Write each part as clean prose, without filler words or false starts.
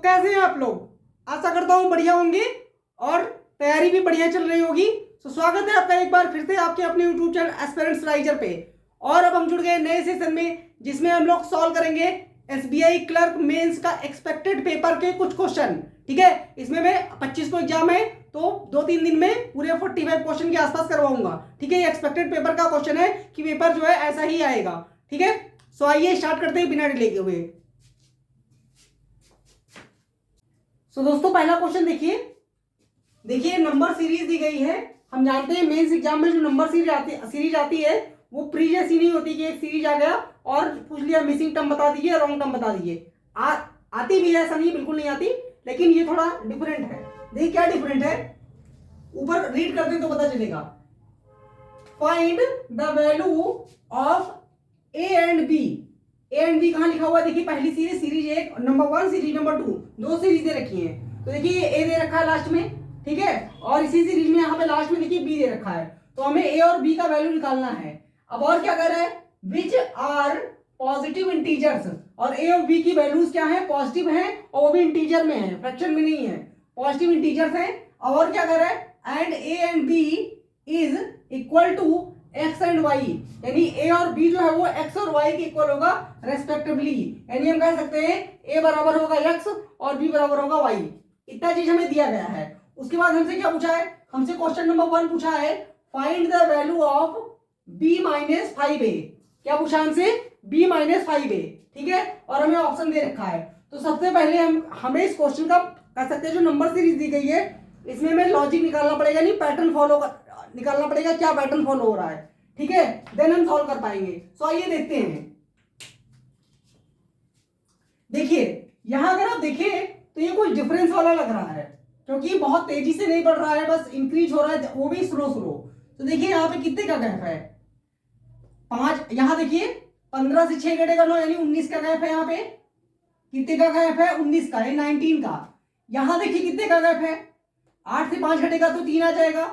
कैसे हैं आप लोग? आशा करता हूँ बढ़िया होंगे और तैयारी भी बढ़िया चल रही होगी। तो स्वागत है आपका एक बार फिर से आपके अपने यूट्यूब चैनल एस्पिरेंट्स राइजर पे। और अब हम जुड़ गए नए सेशन में, जिसमें हम लोग सॉल्व करेंगे एसबीआई क्लर्क मेंस का एक्सपेक्टेड पेपर के कुछ क्वेश्चन। ठीक है, इसमें मैं 25 को एग्जाम है तो 2-3 दिन में पूरे 45 क्वेश्चन के आसपास करवाऊंगा। ठीक है, ये एक्सपेक्टेड पेपर का क्वेश्चन है कि पेपर जो है ऐसा ही आएगा। ठीक है, सो आइए स्टार्ट करते हैं बिना डिले के हुए। सो दोस्तों पहला क्वेश्चन देखिए नंबर सीरीज दी गई है। हम जानते हैं मेंस एग्जाम में जो नंबर सीरीज आती है वो प्रीवियस ही नहीं होती कि एक सीरीज आ गया और पूछ लिया मिसिंग टर्म बता दीजिए, रॉन्ग टर्म बता दीजिए। आती भी है, ऐसा नहीं बिल्कुल नहीं आती, लेकिन ये थोड़ा डिफरेंट है। देखिए क्या डिफरेंट है, ऊपर रीड करते तो पता चलेगा। Find the value of A and B. A and B कहां लिखा हुआ है? देखिए पहली सीरीज 1 नंबर 1, सीरीज नंबर 2, दो सीरीज दे रखी है। तो देखिए ए दे रखा है लास्ट में, ठीक है, और इसी सीरीज में यहाँ पे लास्ट में देखिए बी दे रखा है। तो हमें ए और बी का वैल्यू निकालना है। अब और क्या कर रहा है, विच आर पॉजिटिव इंटीजर्स, और ए और बी की वैल्यूज क्या है, पॉजिटिव है और वो भी इंटीजर में है, फ्रैक्शन में नहीं है, पॉजिटिव इंटीजर्स है। और क्या कर रहा है, and A and B is equal to X and Y, यानी ए और बी जो है वो एक्स और वाई के इक्वल होगा रेस्पेक्टिवली। यानी हम कह सकते हैं ए बराबर होगा एक्स और बी बराबर होगा वाई। इतना चीज हमें दिया गया है। उसके बाद हमसे क्या पूछा है, हमसे क्वेश्चन नंबर 1 पूछा है find the value of b minus 5a। क्या पूछा हमसे, b माइनस 5a, ठीक है, और हमें ऑप्शन दे रखा है। तो सबसे पहले हमें इस क्वेश्चन का कह सकते हैं जो नंबर सीरीज दी गई है इसमें हमें लॉजिक निकालना पड़ेगा, नहीं पैटर्न निकालना पड़ेगा, क्या पैटर्न फॉलो हो रहा है। ठीक है, देन हम सॉल्व कर पाएंगे। सो आइए देखते हैं। देखिए यहां अगर आप देखें तो ये कुछ डिफरेंस वाला लग रहा है, क्योंकि बहुत तेजी से नहीं बढ़ रहा है, बस इंक्रीज हो रहा है, वो भी स्लो। तो देखिए यहाँ पे कितने का गैप है, 5। यहाँ देखिए 15 से 6 घटेगा 9, यानी 19 का गैप है। यहाँ पे कितने का गैप है, 19 का, यानी 19 का। यहाँ देखिए कितने का गैप है, 8 से 5 घटेगा तो 3 आ जाएगा,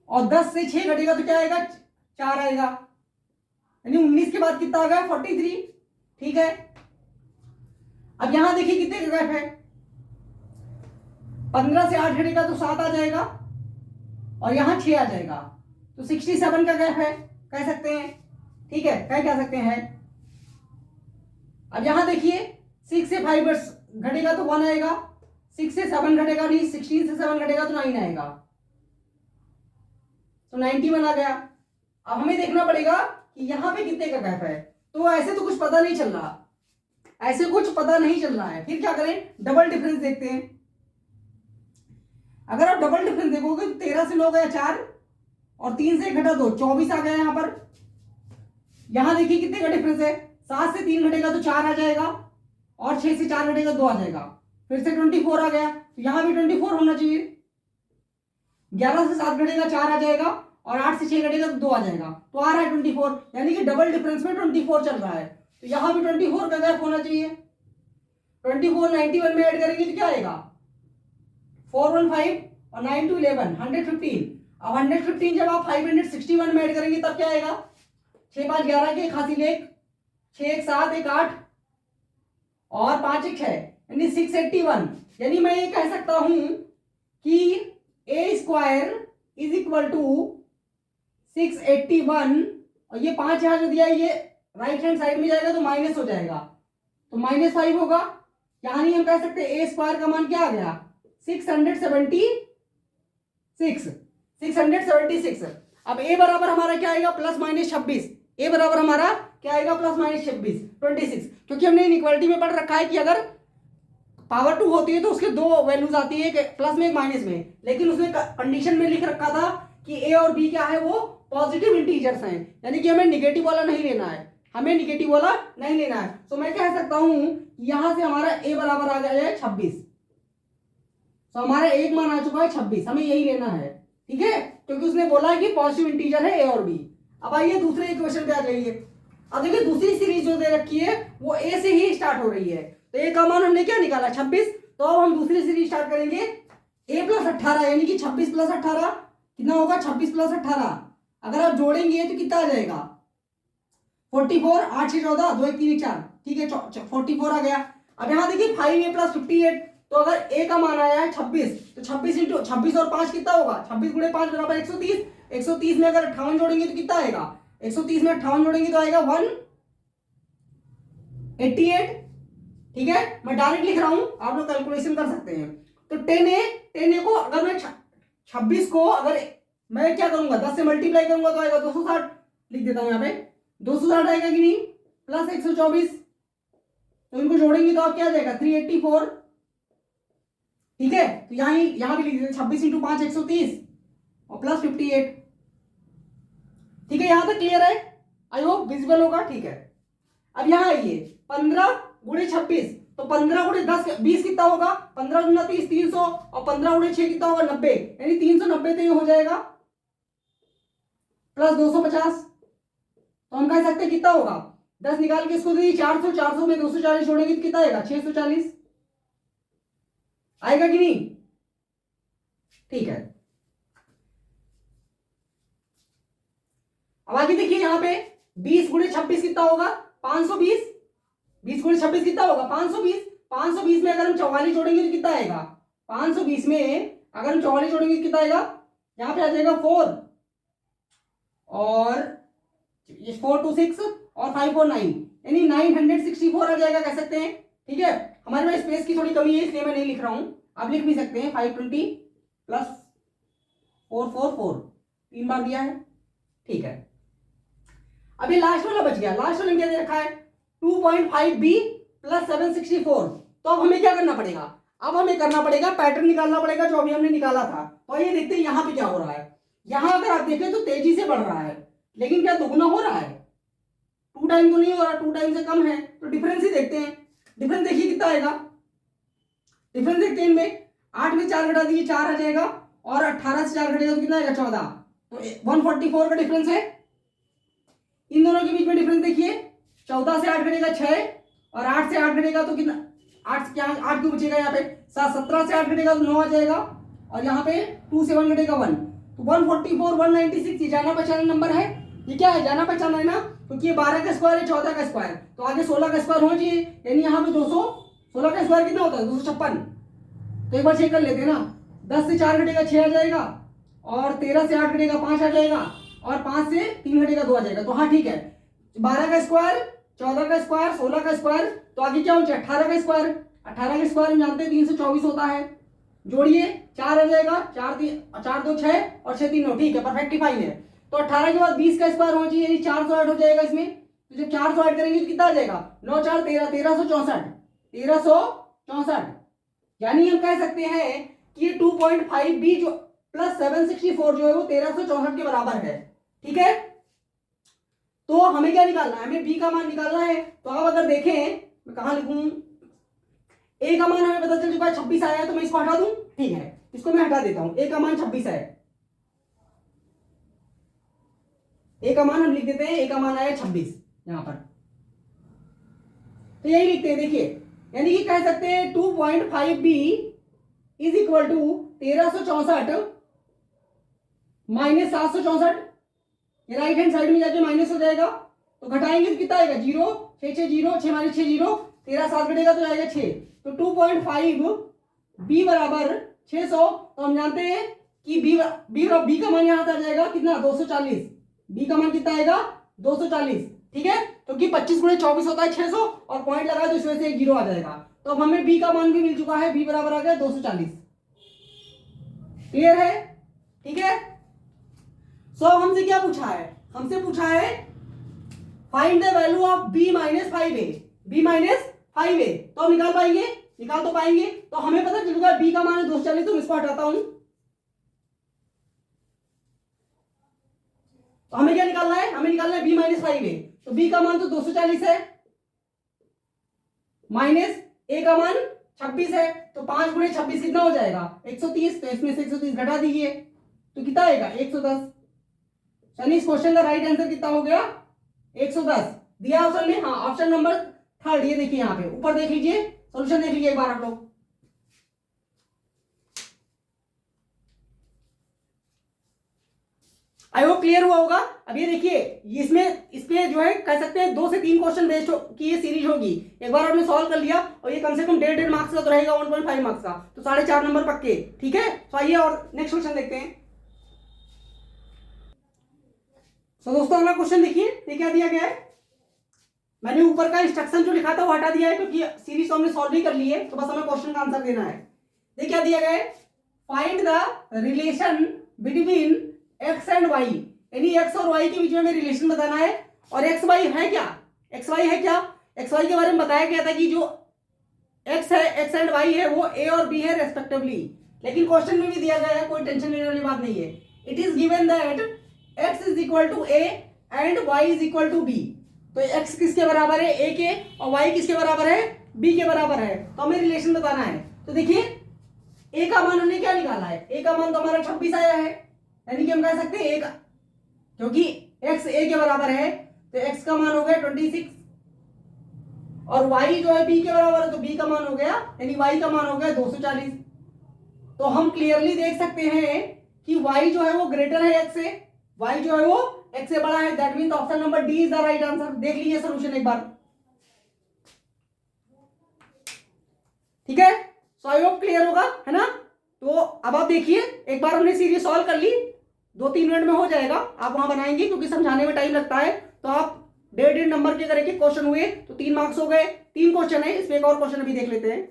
और 10 से 6 घटेगा तो क्या आएगा, 4 आएगा, यानी 19 के बाद कितना आ गया, 43। ठीक है, अब यहां देखिए कितने का गैप है, 15 से 8 घटेगा तो 7 आ जाएगा, और यहां 6 आ जाएगा, तो 67 का गैप है, कह सकते हैं। ठीक है, कह सकते हैं। अब यहां देखिए 6 से 5 घटेगा तो 1 आएगा, 6 से 7 घटेगा नहीं, 16 से 7 घटेगा तो 9 आएगा, तो 91 आ गया। अब हमें देखना पड़ेगा कि यहां पे कितने का गैप है। तो ऐसे तो कुछ पता नहीं चल रहा, है। फिर क्या करें, डबल डिफरेंस देखते हैं। अगर आप डबल डिफरेंस देखोगे तो 13 से 9 गया 4, और 3 से 1 घटा 2, 24 आ गया। यहां पर यहां देखिए कितने का डिफरेंस है, 7 से 3 घटेगा तो 4 आ जाएगा, और 6 से 4 घटेगा 2 आ जाएगा, फिर से 24 आ गया, तो यहां भी 24 होना चाहिए। 11 से 7 घटेगा 4 आ जाएगा, और 8 से 6 घटेगा तो 2 आ जाएगा, तो आ रहा है 24, यानी कि डबल डिफरेंस में 24 चल रहा है। तो यहां भी 24 का गैप होना चाहिए। 24 91 में ऐड करेंगे तो क्या आएगा, 415, और 9 to 11 115। अब 115 जब आप 561 में ऐड करेंगे तब क्या आएगा, 6 5 11 के खासी लेख, 6 1 7 1 8, और 5 1 6, यानी 681। यानी मैं ये कह सकता हूं कि ए स्क्वायर इज इक्वल टू 681, और ये 5 यहां जो दिया है ये राइट हैंड साइड में जाएगा तो माइनस हो जाएगा, तो -5 होगा। यानी हम कह सकते हैं ए स्क्वायर का मान क्या आ गया, 676। अब ए बराबर हमारा क्या आएगा, +-26। ए बराबर हमारा क्या आएगा, +-26, क्योंकि हमने इनइक्वालिटी में पढ़ रखा है कि अगर पावर 2 होती है तो उसके दो वैल्यूज आती है, एक प्लस में एक माइनस में, लेकिन उसमें कंडीशन में लिख रखा था कि ए और बी क्या है, वो पॉजिटिव इंटीजर्स हैं, यानी कि हमें निगेटिव वाला नहीं लेना है, तो मैं कह सकता हूं यहां से हमारा ए बराबर आ गया है 26। तो हमारा एक मान आ चुका है 26, हमें यही लेना है। ठीक है, क्योंकि उसने बोला है कि पॉजिटिव इंटीजर है ए और बी। अब आइए दूसरे इक्वेशन पे आ जाइए। अब देखिए दूसरी सीरीज जो दे रखी है वो ए से ही स्टार्ट हो रही है, तो ए का मान हमने क्या निकाला, 26। तो अब हम दूसरी सीरीज स्टार्ट करेंगे, a + 18, यानी कि 26 + 18 कितना होगा, 26 + 18। अगर आप जोड़ेंगे तो कितना आ जाएगा, 44, 8 से 14, 2 1 3 4, ठीक है, 44 आ गया। अब यहाँ देखिए 5a प्लस 58, तो अगर a का मान आया है 26, तो 26 इंटू 26 और 5 कितना होगा, 26 गुणे 5 बराबर 130। 130 में अगर 58 जोड़ेंगे तो कितना आएगा, 130 में 58 जोड़ेंगे तो आएगा 188। ठीक है, मैं डायरेक्ट लिख रहा हूं, आप लोग कैलकुलेशन कर सकते हैं। तो 10a को अगर मैं 26 को अगर मैं क्या करूंगा 10 से मल्टीप्लाई करूंगा तो आएगा 260, लिख देता हूं यहाँ पे 260 आएगा कि नहीं, प्लस 124, तो इनको जोड़ेंगे तो आप क्या आ जाएगा 384। ठीक है, तो यहां भी लिख देते 26 इंटू 5 130 और प्लस 58। ठीक है, यहां तक क्लियर है, आई होप विजिबल होगा। ठीक है, अब यहां आइए 15 गुणे 26, तो 15 गुणे 10 20 कितना होगा, 15 गुना 30 300, और 15 गुणे 6 कितना होगा 90, यानी 390 तो ये हो जाएगा प्लस 250। तो हम कह सकते हैं कितना होगा, 10 निकाल के इसको दे 400, 400 में 240 जोड़ेंगे तो कितना आएगा 640, आएगा कि नहीं। ठीक है, अब आगे देखिए यहाँ पे 20 गुणे 26 कितना होगा 520, 20 गुणे 26 कितना होगा 520। 520 में अगर हम 44 जोड़ेंगे तो कितना आएगा, 520 में अगर हम 44 जोड़ेंगे तो कितना आएगा, यहाँ पे आ जाएगा 4 और ये 4 2 6 और 5 4 9, यानी 964 आ जाएगा कह सकते हैं। ठीक है, हमारे पास स्पेस की थोड़ी कमी है इसलिए मैं नहीं लिख रहा हूं, आप लिख भी सकते हैं 520 प्लस 444, 3 बार दिया है। ठीक है, अभी लास्ट वाला बच गया, लास्ट वाले में क्या दे रखा है 2.5b प्लस 764। तो अब हमें क्या करना पड़ेगा, अब हमें करना पड़ेगा पैटर्न निकालना पड़ेगा जो अभी हमने निकाला था। तो ये देखते हैं यहाँ पे क्या हो रहा है। यहाँ अगर आप देखें तो तेजी से बढ़ रहा है, लेकिन क्या दुगुना हो रहा है, 2 टाइम तो नहीं हो रहा, 2 टाइम से कम है। तो डिफरेंस ही देखते हैं, डिफरेंस देखिए कितना आएगा, डिफरेंस देखते हैं इनमें 8 में 4 घटा दीजिए 4 आ जाएगा, और 18 से 4 घटेगा तो कितना आएगा 14, तो 144 का डिफरेंस है। इन दोनों के बीच में डिफरेंस देखिए 14 से 8 घटेगा 6, और 8 से 8 घटेगा तो कितना, 8 क्या 8 क्यों बचेगा यहाँ पे 7, 17 से 8 घटेगा तो 9 आ जाएगा, और यहाँ पे 2 से 1 घटेगा 1, तो 144 196 ये जाना पहचाना नंबर है। ये क्या है, जाना पहचाना है ना, क्योंकि ये 12 का स्क्वायर है 14 का स्क्वायर, तो आगे 16 का स्क्वायर होना चाहिए, यानी यहाँ पे 200, 16 का स्क्वायर कितना होता है 256। तो एक बार चेक कर लेते हैं ना, 10 से 4 घटेगा 6 आ जाएगा, और 13 से 8 घटेगा 5 आ जाएगा, और 5 से 3 घटेगा 2 आ जाएगा। तो हाँ ठीक है, 12 का स्क्वायर 14 का स्क्वायर 16 का स्क्वायर, तो आगे क्या होना 18 का स्क्वायर, 18 का स्क्वायर हम जानते हैं 324 होता है, जोड़िए 4 आ जाएगा, 4 2 6 और 6 3 9, ठीक है परफेक्टली फाइन है। तो 18 के बाद 20 का स्क्वायर होना चाहिए, यानी 408 हो जाएगा इसमें, तो जब 408 करेंगे तो कितना आ जाएगा 9 4 13 1364, 1364, यानी हम कह सकते हैं कि 2.5b जो प्लस 764 जो है वो 1364 के बराबर है। ठीक है, तो हमें क्या निकालना है, हमें b का मान निकालना है। तो आप अगर देखें, मैं कहां लिखूं, a का मान हमें पता चल चुका है 26 आया है, तो मैं इसको हटा दूं, ठीक है इसको मैं हटा देता हूं, a का मान 26 है, a का मान हम लिख देते हैं, a का मान आया 26 यहां पर, तो यही लिखते हैं देखिए, यानी कि कह सकते हैं 2.5b is equal to 1364 minus 764, ये राइट हैंड साइड में जाके माइनस हो जाएगा, तो घटाएंगे तो कितना आएगा 0 6 6 0 6 माइनस 6 0, 13 7 घटेगा तो आएगा 6, तो 2.5b बराबर 600। तो हम जानते हैं कि b का मान यहां से आ जाएगा कितना 240, b का मान कितना आएगा 240। ठीक है, क्योंकि 25 गुणे 24 होता है 600, और पॉइंट लगा तो इसमें से एक 0 आ जाएगा, तो अब हमें b का मान भी मिल चुका है, b बराबर आ गया 240। क्लियर है, ठीक है। सो हमसे क्या पूछा है, हमसे पूछा है find the value of b minus 5a, b minus 5a, तो हम निकाल पाएंगे, निकाल तो पाएंगे। तो हमें पता चल चुका है b का मान है 240, तो मैं इसको हटाता हूं, तो हमें क्या निकालना है, हमें निकालना है b माइनस 5a, तो b का मान तो 240 है, माइनस a का मान 26 है, तो 5 गुणे 26 कितना हो जाएगा 130, तो इसमें से 130 घटा दीजिए तो कितना आएगा 110, यानी इस क्वेश्चन का राइट आंसर कितना हो गया 110 दिया ऑप्शन में। हाँ ऑप्शन नंबर 3, ये देखिए यहाँ पे ऊपर देख लीजिए, सॉल्यूशन देख लीजिए एक बार आप लोग। आई होप क्लियर हुआ होगा। अब ये देखिए, इसमें इसमें जो है कह सकते हैं 2 से 3 क्वेश्चन बेस्ड की ये सीरीज होगी। एक बार आपने सॉल्व कर लिया और ये कम से कम 1.5 मार्क्स का तो रहेगा, 1.5 मार्क्स का, तो 4.5 नंबर पक्के। ठीक है, तो आइए और नेक्स्ट क्वेश्चन देखते हैं। तो दोस्तों अगला क्वेश्चन देखिए, ये क्या दिया गया है। मैंने ऊपर का इंस्ट्रक्शन जो लिखा था वो हटा दिया है, क्योंकि सीरीज तो हमने सॉल्व ही कर ली है, तो बस हमें क्वेश्चन का आंसर देना है। ये क्या दिया गया है, find the relation between X and Y, यानी एक्स और वाई के बीच में रिलेशन बताना है। और एक्स वाई है क्या, एक्स वाई है क्या, एक्स वाई के बारे में बताया गया था कि जो एक्स है, एक्स एंड वाई है, वो ए और बी है रेस्पेक्टिवली। लेकिन क्वेश्चन में भी दिया गया है, कोई टेंशन लेने वाली बात नहीं है। It is given that X is equal to A and Y is equal to B. तो एक्स किसके बराबर है, ए के, और वाई किसके बराबर है, बी के बराबर है। तो हमें रिलेशन बताना है। तो देखिए, ए का मान हमने क्या निकाला है, ए का मान तो हमारा 26 आया है, यानी कि हम कह सकते हैं ए का, क्योंकि एक्स ए के बराबर है तो एक्स का मान हो गया 26, और वाई जो है बी के बराबर है तो बी का मान हो गया, यानी वाई का मान हो गया 240। तो हम क्लियरली देख सकते हैं कि वाई जो है वो ग्रेटर है एक्स से, वाई जो है वो एक्स से बड़ा है। That means option number D is the right answer. देख लीजिए सोल्यूशन एक बार, ठीक है। सो आई होप क्लियर होगा, है ना। तो अब आप देखिए, एक बार हमने सीरीज सॉल्व कर ली, 2-3 मिनट में हो जाएगा। आप वहां बनाएंगे क्योंकि समझाने में टाइम लगता है, तो आप 1.5 नंबर के करेंगे, क्वेश्चन हुए तो 3 मार्क्स हो गए। 3 क्वेश्चन है, इसमें एक और क्वेश्चन अभी देख लेते हैं।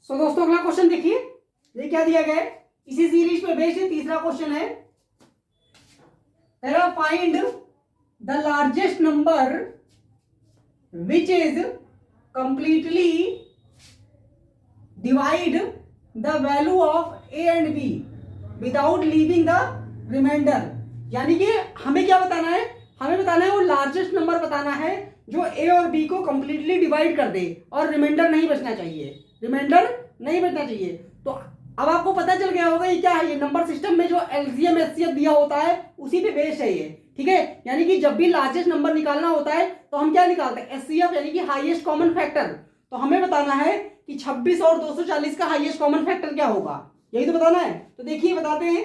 सो दोस्तों अगला क्वेश्चन देखिए, ये क्या दिया गया है, इसी सीरीज पे बेस्ड तीसरा क्वेश्चन है। Find the largest number which is completely divide the value of A and B without leaving the remainder. यानी कि हमें क्या बताना है, हमें बताना है वो लार्जेस्ट नंबर बताना है जो ए और बी को कंप्लीटली डिवाइड कर दे और रिमाइंडर नहीं बचना चाहिए, रिमाइंडर नहीं बचना चाहिए। तो अब आपको पता चल गया होगा ये क्या है, ये नंबर सिस्टम में जो एलसीएम एचसीएफ दिया होता है उसी पे बेस्ड है ये, ठीक है। यानी कि जब भी लार्जेस्ट नंबर निकालना होता है तो हम क्या निकालते हैं, एचसीएफ यानी कि हाईएस्ट कॉमन फैक्टर। तो हमें बताना है कि 26 और 240 का हाईएस्ट कॉमन फैक्टर क्या होगा, यही तो बताना है। तो देखिए बताते हैं,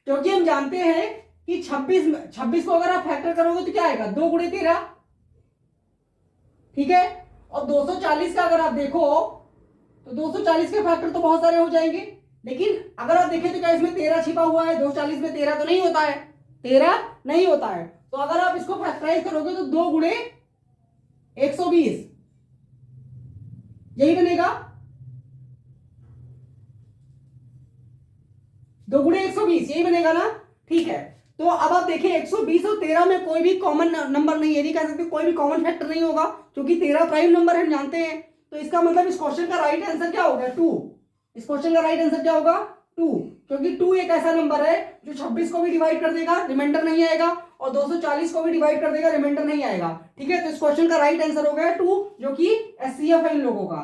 क्योंकि हम जानते हैं कि 26 को अगर आप फैक्टर करोगे तो क्या आएगा, 2 गुणे 13, ठीक है। और 240 का अगर आप देखो तो 240 के फैक्टर तो बहुत सारे हो जाएंगे, लेकिन अगर आप देखें तो क्या इसमें 13 छिपा हुआ है, 240 में 13 तो नहीं होता है, 13 नहीं होता है। तो अगर आप इसको फैक्टराइज करोगे तो 2 गुणे 120 यही बनेगा, 2 गुणे 120 यही बनेगा ना, ठीक है। तो अब आप देखिए 120 और 13 में कोई भी कॉमन नंबर नहीं है, नहीं कह सकते कोई भी कॉमन फैक्टर नहीं होगा, क्योंकि 13 प्राइम नंबर हम जानते हैं। तो इसका मतलब इस क्वेश्चन का राइट आंसर क्या होगा, 2। इस क्वेश्चन का राइट आंसर क्या होगा, 2, क्योंकि 2 एक ऐसा नंबर है जो 26 को भी डिवाइड कर देगा, रिमाइंडर नहीं आएगा, और 240 को भी डिवाइड कर देगा, रिमाइंडर नहीं आएगा, ठीक है। तो इस क्वेश्चन का राइट आंसर हो गया 2, जो कि एचसीएफ है इन लोगों का,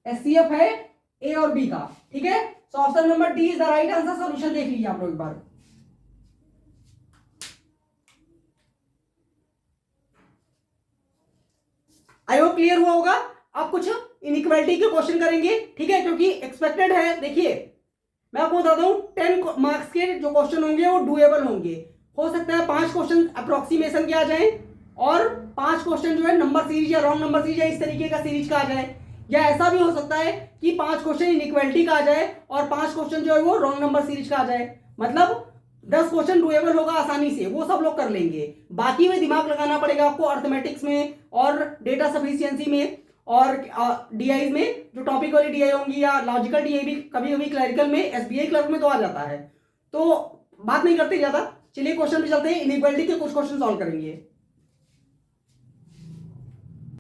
एचसीएफ है ए और बी का, ठीक है। So option number D is the right answer. Solution देख लीजिए आप लोग एक बार। आई होप क्लियर हुआ होगा। अब कुछ इनइक्वालिटी के क्वेश्चन करेंगे, ठीक है, क्योंकि एक्सपेक्टेड है। देखिए मैं आपको बता दूं 10 मार्क्स के जो क्वेश्चन होंगे वो डुएबल होंगे। हो सकता है 5 क्वेश्चन अप्रोक्सीमेशन के आ जाए और 5 क्वेश्चन जो है नंबर सीरीज या रॉन्ग नंबर सीरीज या इस तरीके का सीरीज का आ जाए, या ऐसा भी हो सकता है कि 5 क्वेश्चन इनइक्वालिटी का आ जाए और 5 क्वेश्चन जो है वो रॉन्ग नंबर सीरीज का आ जाए। मतलब 10 क्वेश्चन डुएबल होगा आसानी से, वो सब लोग कर लेंगे। बाकी में दिमाग लगाना पड़ेगा आपको, अर्थमेटिक्स में और डेटा सफिशिएंसी में और डीआई में, जो टॉपिक वाली डीआई होंगी या लॉजिकल डीआई भी कभी कभी क्लरिकल में, एसबीआई क्लर्क में तो आ जाता है। तो बात नहीं करते ज्यादा, चलिए क्वेश्चन पे चलते हैं। इनइक्वालिटी के कुछ क्वेश्चन सॉल्व करेंगे।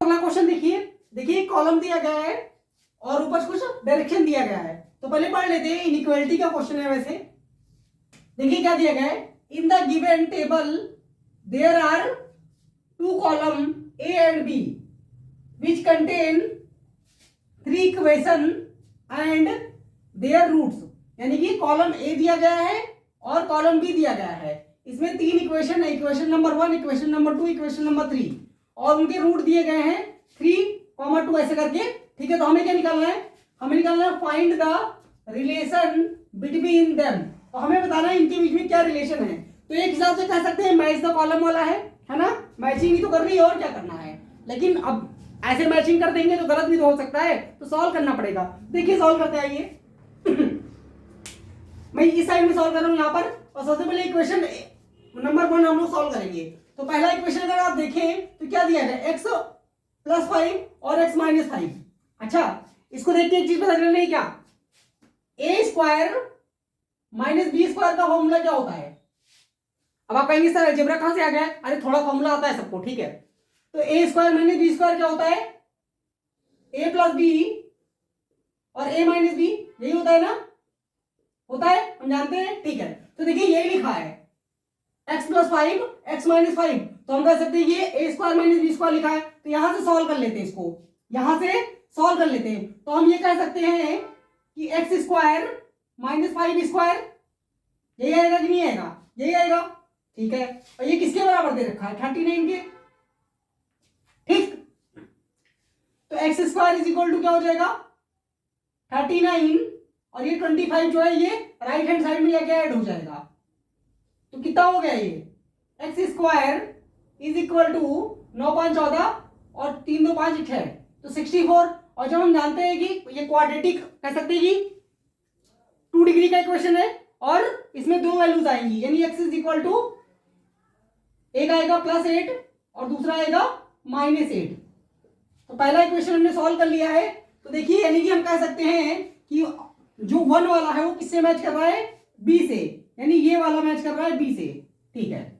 अगला क्वेश्चन देखिए कॉलम दिया गया है और ऊपर कुछ डायरेक्शन दिया गया है। तो पहले पढ़ लेते हैं, इनइक्वालिटी का क्वेश्चन है वैसे। देखिए क्या दिया गया है, in the given table there are 2 column A and B which contain 3 equation and their roots. यानी कि कॉलम ए दिया गया है और कॉलम बी दिया गया है, इसमें 3 इक्वेशन है, equation number 1, equation number 2, equation number 3, और उनके रूट दिए गए हैं 3, 2 ऐसे करके, ठीक है। तो हमें क्या निकालना है, हमें निकालना है find the relation between them, तो हमें बताना है इनके बीच में क्या रिलेशन है। तो एक हिसाब से कह सकते हैं मैच द कॉलम वाला है ना, मैचिंग ही तो करनी है और क्या करना है। लेकिन अब ऐसे मैचिंग कर देंगे तो गलत भी तो हो सकता है, तो सॉल्व करना पड़ेगा। देखिए सॉल्व करते आइए। मैं इस साइड में सॉल्व कर रहा हूं यहां पर, और सबसे पहले इक्वेशन नंबर 1 हम लोग सॉल्व करेंगे। तो पहला इक्वेशन अगर आप देखें तो क्या दिया है, x + 5 और x - 5। अच्छा, इसको देख के एक चीज पता चल रही है क्या, a² - b² का फॉर्मूला क्या होता है। अब आप कहेंगे सर अलजेब्रा कहां से आ गया, अरे थोड़ा फॉर्मूला आता है सबको, ठीक है। तो a² - b² क्या होता है, a + b और a - b, यही होता है ना, होता है, हम जानते हैं, ठीक है। तो देखिए यही लिखा है x + 5 x - 5, तो हम कह सकते हैं ये a² - b² लिखा है। तो यहां से सॉल्व कर लेते हैं, इसको यहां से सॉल्व कर लेते हैं। तो हम ये कह सकते हैं कि x² - 5² यही आएगा कि नहीं आएगा, यही आएगा, ठीक है। और ये किसके बराबर दे रखा है, 39 के, ठीक। तो x² = क्या हो जाएगा, 39, और ये 25 जो है ये राइट हैंड साइड में जाके ऐड हो जाएगा। तो कितना हो गया ये, x² = 9 5 14 और 3 2 5 6, तो 64। और जब हम जानते हैं कि ये क्वाड्रेटिक कह सकते हैं कि 2 डिग्री का इक्वेशन है, और इसमें दो वैल्यूज आएंगी, यानी x = एक आएगा +8 और दूसरा आएगा -8। तो पहला इक्वेशन हमने सॉल्व कर लिया है। तो देखिए यानी कि हम कह सकते हैं कि जो 1 वाला है वो किससे मैच कर रहा है, b से, यानी ये वाला मैच कर रहा है b से, ठीक है।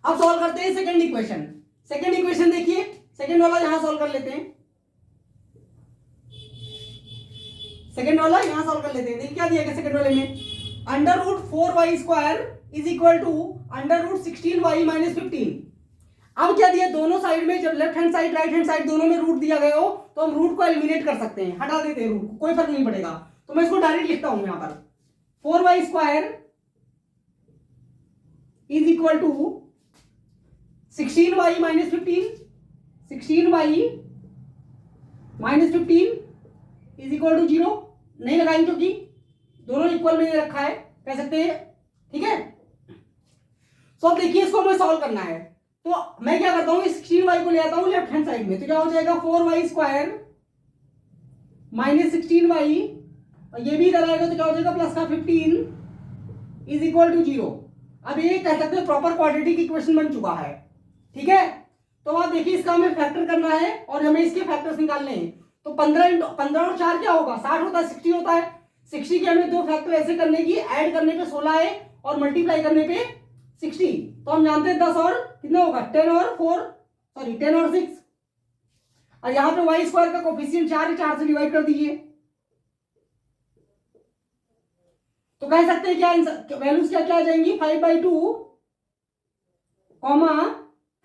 अब सॉल्व करते हैं सेकंड इक्वेशन। सेकंड इक्वेशन देखिए, सेकंड वाला यहां सॉल्व कर लेते हैं, सेकंड वाला यहां सॉल्व कर लेते हैं। देखिए क्या दिया गया सेकंड वाले में, √4y² = √16y - 15। अब क्या दिया, दोनों साइड में, जब left hand side right hand side दोनों में रूट दिया गया हो तो हम रूट को एलिमिनेट कर सकते हैं, हटा देते हैं रूट को, कोई फर्क नहीं पड़ेगा। तो मैं इसको डायरेक्ट लिखता हूं यहां पर, 4y² = 16y - 15, 16y - 15 = 0, नहीं लगाएंगे क्योंकि दोनों इक्वल में रखा है, कह सकते हैं, ठीक है। सो अब देखिए इसको हमें सॉल्व करना है। तो मैं क्या करता हूं, 16y को ले आता हूं लेफ्ट हैंड साइड में, तो क्या हो जाएगा 4y² - 16y, और ये भी इधर आएगा तो क्या हो जाएगा +15 = 0। अब ये कह सकते हैं प्रॉपर क्वाड्रेटिक इक्वेशन बन चुका है, ठीक है। तो आप देखिए इसका हमें फैक्टर करना है और हमें इसके फैक्टर्स निकालने हैं। तो 15 और 4 क्या होगा, 60 होता है, 60 होता है। 60 के हमें दो फैक्टर ऐसे करने की, ऐड करने पे 16 है और मल्टीप्लाई करने पे 60। तो हम जानते हैं 10 और कितना होगा, 10 और 4, सॉरी 10 और 6, और यहां पे y² का कोफिशिएंट 4 है, 4 से डिवाइड कर दीजिए। तो कह सकते हैं क्या वैल्यूज क्या क्या आ जाएंगी, 5/2,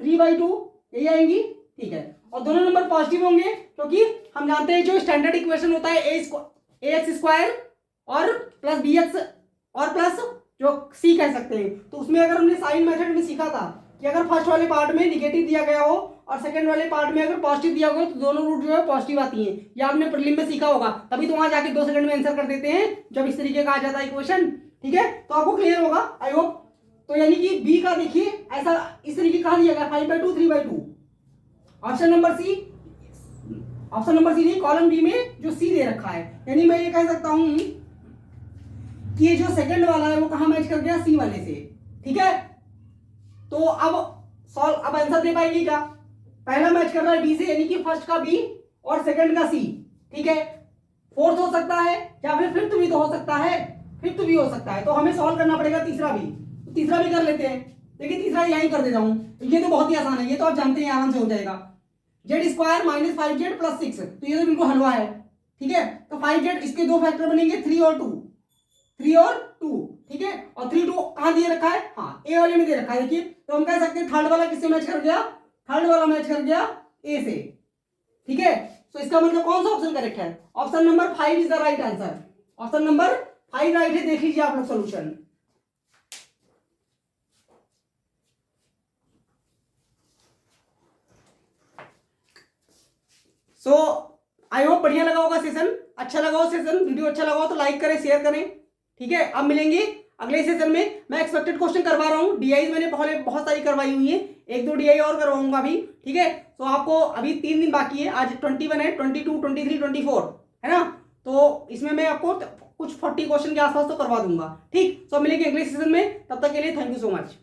3/2, यही आएंगी, ठीक है। और दोनों नंबर पॉजिटिव होंगे क्योंकि हम जानते हैं जो स्टैंडर्ड इक्वेशन होता है ax² और प्लस bx और प्लस जो c कह सकते हैं, तो उसमें अगर हमने साइन मेथड में सीखा था कि अगर फर्स्ट वाले पार्ट में निगेटिव दिया गया हो और सेकंड वाले पार्ट में अगर पॉजिटिव दिया हो तो दोनों रूट जो है पॉजिटिव आती हैं, या आपने प्रीलिम में सीखा होगा, तभी तो वहां जाके 2 सेकंड में आंसर कर देते हैं जब इस तरीके का आ जाता है इक्वेशन, ठीक है। तो आपको क्लियर होगा आई होप। तो यानी कि बी का देखिए ऐसा इस तरीके कहां दिया गया, 5/2, 3/2, option number C, option number C नहीं, कॉलम बी में जो सी दे रखा है। यानी मैं ये कह सकता हूं कि ये जो सेकंड वाला है वो कहां मैच कर गया, सी वाले से, ठीक है। तो अब आंसर दे पाएंगे क्या, पहला मैच कर रहा है बी से, यानी कि फर्स्ट का बी और सेकंड का सी, ठीक है। फोर्थ हो सकता है या फिर फिफ्थ भी तो हो सकता है, फिफ्थ भी हो सकता है। तो हमें सॉल्व करना पड़ेगा तीसरा भी, तो तीसरा भी कर लेते हैं। देखिए तीसरा यही कर देता हूं, ये तो बहुत ही आसान है, ये तो आप जानते हैं आराम से हो जाएगा। z² - 5z + 6, तो ये तो बिल्कुल हलवा है, ठीक है। तो 5z, इसके दो फैक्टर बनेंगे 3 और 2, 3 और 2, ठीक है। और 3 2 कहां दिए रखा है, हाँ ए वाले में दे रखा है। देखिए तो हम कह सकते हैं थर्ड वाला किससे मैच कर गया, थर्ड वाला मैच कर गया ए से, ठीक है। तो इसका मतलब कौन सा ऑप्शन करेक्ट है, option number 5 is the right answer, option number 5 right है। देख लीजिए आप लोग सोल्यूशन। सो आई होप बढ़िया लगा होगा सेशन। अच्छा लगा हो सेशन, वीडियो अच्छा लगा हो तो लाइक करें, शेयर करें, ठीक है। अब मिलेंगे अगले सेशन में। मैं एक्सपेक्टेड क्वेश्चन करवा रहा हूँ, डीआई मैंने पहले बहुत सारी करवाई हुई है, 1-2 डीआई और करवाऊंगा अभी, ठीक है। तो आपको अभी 3 दिन बाकी है, आज 21 है, 22, 23, 24 है ना। तो इसमें मैं आपको कुछ 40 क्वेश्चन के आसपास तो करवा दूंगा, ठीक। तो मिलेंगे अगले सेशन में, तब तक के लिए थैंक यू सो मच।